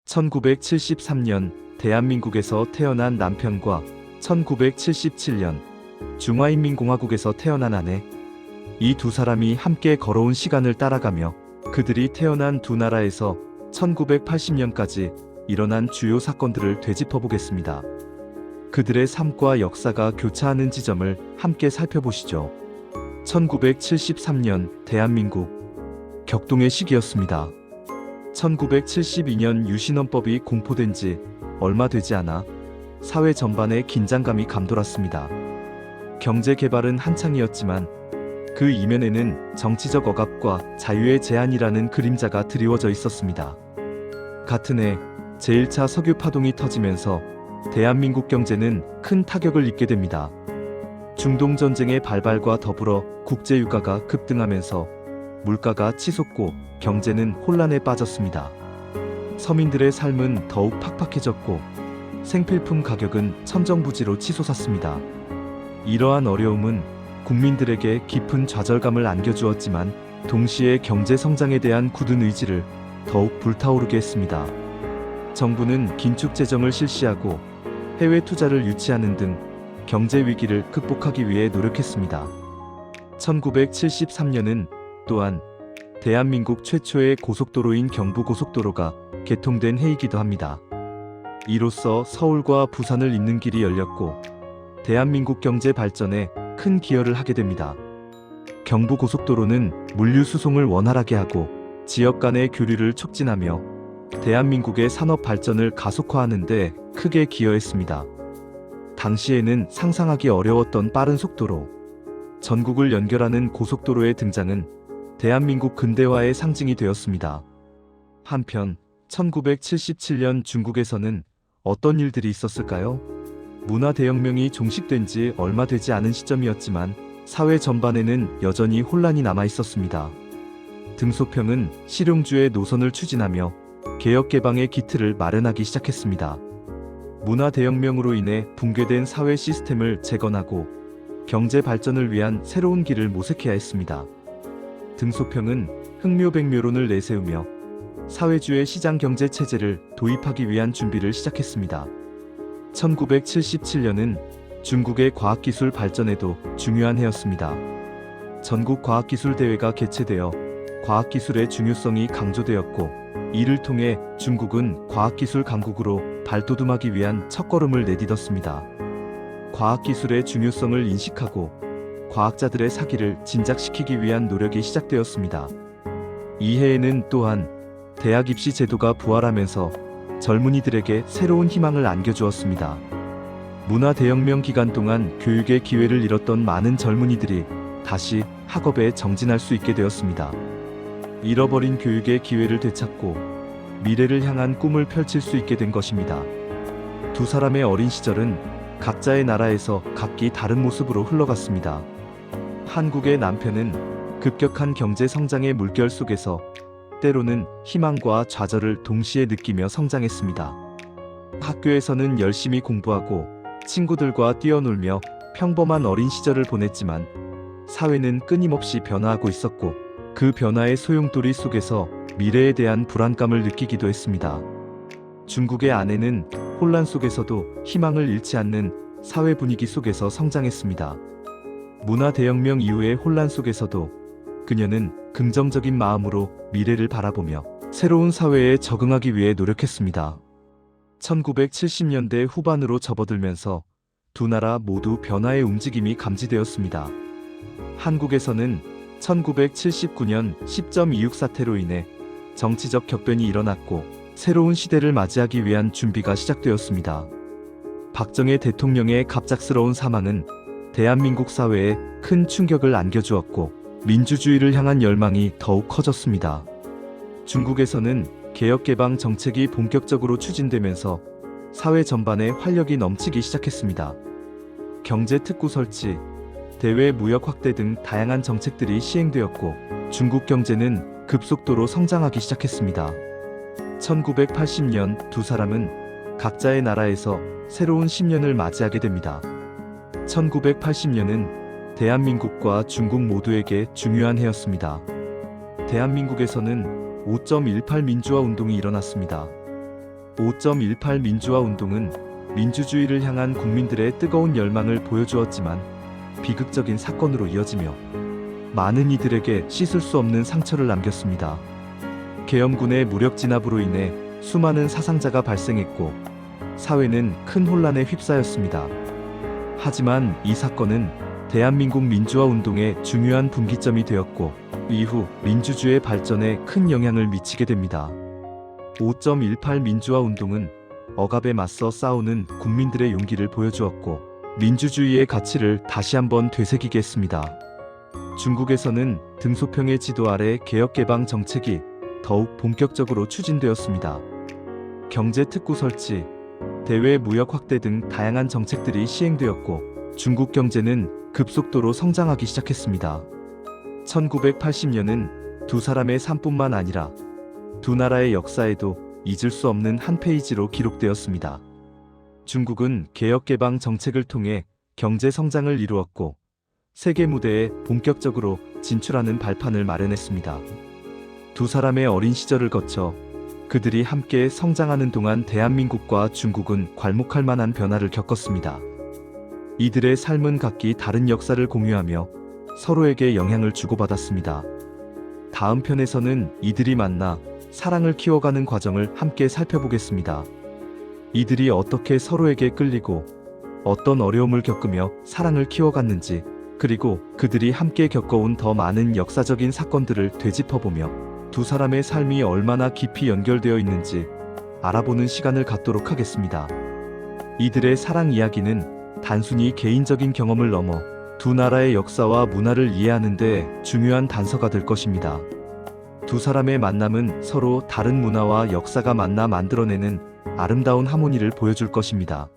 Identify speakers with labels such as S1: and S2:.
S1: 1973년 대한민국에서 태어난 남편과 1977년 중화인민공화국에서 태어난 아내, 이 두 사람이 함께 걸어온 시간을 따라가며 그들이 태어난 두 나라에서 1980년까지 일어난 주요 사건들을 되짚어 보겠습니다. 그들의 삶과 역사가 교차하는 지점을 함께 살펴보시죠. 1973년 대한민국 격동의 시기였습니다. 1972년 유신헌법이 공포된 지 얼마 되지 않아 사회 전반에 긴장감이 감돌았습니다. 경제 개발은 한창이었지만 그 이면에는 정치적 억압과 자유의 제한이라는 그림자가 드리워져 있었습니다. 같은 해 제1차 석유 파동이 터지면서 대한민국 경제는 큰 타격을 입게 됩니다. 중동 전쟁의 발발과 더불어 국제 유가가 급등하면서 물가가 치솟고 경제는 혼란에 빠졌습니다. 서민들의 삶은 더욱 팍팍해졌고 생필품 가격은 천정부지로 치솟았습니다. 이러한 어려움은 국민들에게 깊은 좌절감을 안겨주었지만 동시에 경제 성장에 대한 굳은 의지를 더욱 불타오르게 했습니다. 정부는 긴축 재정을 실시하고 해외 투자를 유치하는 등 경제 위기를 극복하기 위해 노력했습니다. 1973년은 또한 대한민국 최초의 고속도로인 경부고속도로가 개통된 해이기도 합니다. 이로써 서울과 부산을 잇는 길이 열렸고 대한민국 경제 발전에 큰 기여를 하게 됩니다. 경부고속도로는 물류 수송을 원활하게 하고 지역 간의 교류를 촉진하며 대한민국의 산업 발전을 가속화하는 데 크게 기여했습니다. 당시에는 상상하기 어려웠던 빠른 속도로 전국을 연결하는 고속도로의 등장은 대한민국 근대화의 상징이 되었습니다. 한편 1977년 중국에서는 어떤 일들이 있었을까요? 문화대혁명이 종식된 지 얼마 되지 않은 시점이었지만 사회 전반에는 여전히 혼란이 남아 있었습니다. 등소평은 실용주의 노선을 추진하며 개혁개방의 기틀을 마련하기 시작했습니다. 문화대혁명으로 인해 붕괴된 사회 시스템을 재건하고 경제 발전을 위한 새로운 길을 모색해야 했습니다. 등소평은 흥묘백묘론을 내세우며 사회주의 시장 경제 체제를 도입하기 위한 준비를 시작했습니다. 1977년은 중국의 과학기술 발전에도 중요한 해였습니다. 전국 과학기술대회가 개최되어 과학기술의 중요성이 강조되었고 이를 통해 중국은 과학기술 강국으로 발돋움하기 위한 첫걸음을 내딛었습니다. 과학기술의 중요성을 인식하고 과학자들의 사기를 진작시키기 위한 노력이 시작되었습니다. 이 해에는 또한 대학 입시 제도가 부활하면서 젊은이들에게 새로운 희망을 안겨주었습니다. 문화대혁명 기간 동안 교육의 기회를 잃었던 많은 젊은이들이 다시 학업에 정진할 수 있게 되었습니다. 잃어버린 교육의 기회를 되찾고 미래를 향한 꿈을 펼칠 수 있게 된 것입니다. 두 사람의 어린 시절은 각자의 나라에서 각기 다른 모습으로 흘러갔습니다. 한국의 남편은 급격한 경제 성장의 물결 속에서 때로는 희망과 좌절을 동시에 느끼며 성장했습니다. 학교에서는 열심히 공부하고 친구들과 뛰어놀며 평범한 어린 시절을 보냈지만 사회는 끊임없이 변화하고 있었고 그 변화의 소용돌이 속에서 미래에 대한 불안감을 느끼기도 했습니다. 중국의 아내는 혼란 속에서도 희망을 잃지 않는 사회 분위기 속에서 성장했습니다. 문화대혁명 이후의 혼란 속에서도 그녀는 긍정적인 마음으로 미래를 바라보며 새로운 사회에 적응하기 위해 노력했습니다. 1970년대 후반으로 접어들면서 두 나라 모두 변화의 움직임이 감지되었습니다. 한국에서는 1979년 10.26 사태로 인해 정치적 격변이 일어났고 새로운 시대를 맞이하기 위한 준비가 시작되었습니다. 박정희 대통령의 갑작스러운 사망은 대한민국 사회에 큰 충격을 안겨주었고 민주주의를 향한 열망이 더욱 커졌습니다. 중국에서는 개혁개방 정책이 본격적으로 추진되면서 사회 전반에 활력이 넘치기 시작했습니다. 경제 특구 설치, 대외 무역 확대 등 다양한 정책들이 시행되었고 중국 경제는 급속도로 성장하기 시작했습니다. 1980년 두 사람은 각자의 나라에서 새로운 10년을 맞이하게 됩니다. 1980년은 대한민국과 중국 모두에게 중요한 해였습니다. 대한민국에서는 5.18 민주화 운동이 일어났습니다. 5.18 민주화 운동은 민주주의를 향한 국민들의 뜨거운 열망을 보여주었지만 비극적인 사건으로 이어지며 많은 이들에게 씻을 수 없는 상처를 남겼습니다. 계엄군의 무력 진압으로 인해 수많은 사상자가 발생했고 사회는 큰 혼란에 휩싸였습니다. 하지만 이 사건은 대한민국 민주화 운동의 중요한 분기점이 되었고 이후 민주주의의 발전에 큰 영향을 미치게 됩니다. 5.18 민주화 운동은 억압에 맞서 싸우는 국민들의 용기를 보여주었고 민주주의의 가치를 다시 한번 되새기게 했습니다. 중국에서는 등소평의 지도 아래 개혁개방 정책이 더욱 본격적으로 추진되었습니다. 경제 특구 설치, 대외 무역 확대 등 다양한 정책들이 시행되었고 중국 경제는 급속도로 성장하기 시작했습니다. 1980년은 두 사람의 삶뿐만 아니라 두 나라의 역사에도 잊을 수 없는 한 페이지로 기록되었습니다. 중국은 개혁개방 정책을 통해 경제 성장을 이루었고 세계 무대에 본격적으로 진출하는 발판을 마련했습니다. 두 사람의 어린 시절을 거쳐 그들이 함께 성장하는 동안 대한민국과 중국은 괄목할 만한 변화를 겪었습니다. 이들의 삶은 각기 다른 역사를 공유하며 서로에게 영향을 주고받았습니다. 다음 편에서는 이들이 만나 사랑을 키워가는 과정을 함께 살펴보겠습니다. 이들이 어떻게 서로에게 끌리고 어떤 어려움을 겪으며 사랑을 키워갔는지, 그리고 그들이 함께 겪어온 더 많은 역사적인 사건들을 되짚어보며 두 사람의 삶이 얼마나 깊이 연결되어 있는지 알아보는 시간을 갖도록 하겠습니다. 이들의 사랑 이야기는 단순히 개인적인 경험을 넘어 두 나라의 역사와 문화를 이해하는 데 중요한 단서가 될 것입니다. 두 사람의 만남은 서로 다른 문화와 역사가 만나 만들어내는 아름다운 하모니를 보여줄 것입니다.